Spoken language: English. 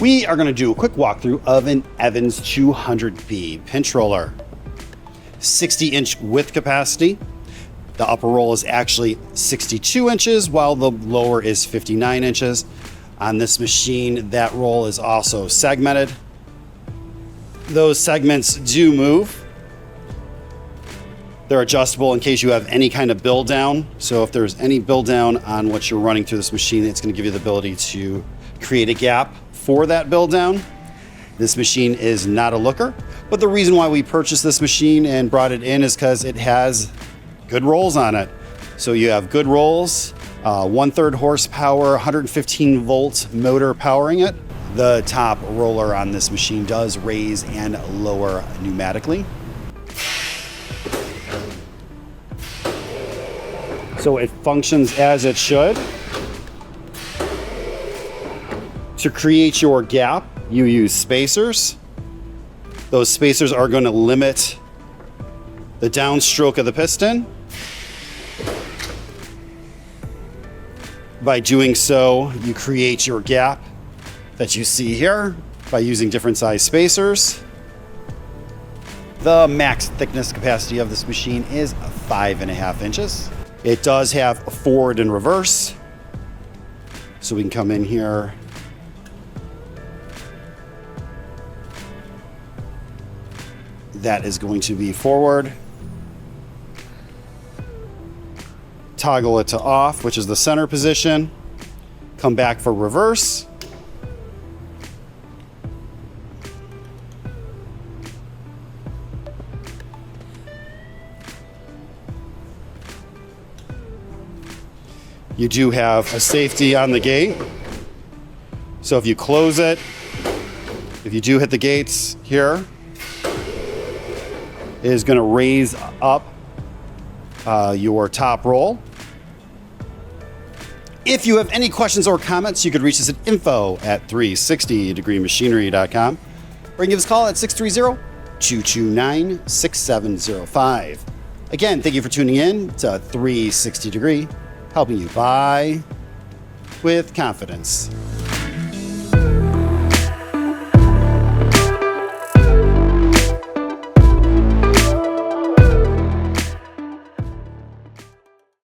We are going to do a quick walkthrough of an Evans 200B pinch roller. 60-inch width capacity. The upper roll is actually 62 inches, while the lower is 59 inches. On this machine, that roll is also segmented. Those segments do move. They're adjustable in case you have any kind of build down. So if there's any build down on what you're running through this machine, it's going to give you the ability to create a gap for that build down. This machine is not a looker, but the reason why we purchased this machine and brought it in is because it has good rolls on it. So you have good rolls, 1/3 horsepower, 115 volt motor powering it. The top roller on this machine does raise and lower pneumatically. So it functions as it should. To create your gap, you use spacers. Those spacers are going to limit the downstroke of the piston. By doing so, you create your gap that you see here by using different size spacers. The max thickness capacity of this machine is 5.5 inches. It does have forward and reverse. So we can come in here. That is going to be forward. Toggle it to off, which is the center position. Come back for reverse. You do have a safety on the gate. So if you close it, if you do hit the gates here, it is going to raise up your top roll. If you have any questions or comments, you could reach us at info@360degreemachinery.com or you can give us a call at 630-229-6705. Again, thank you for tuning in to 360 Degree, helping you buy with confidence.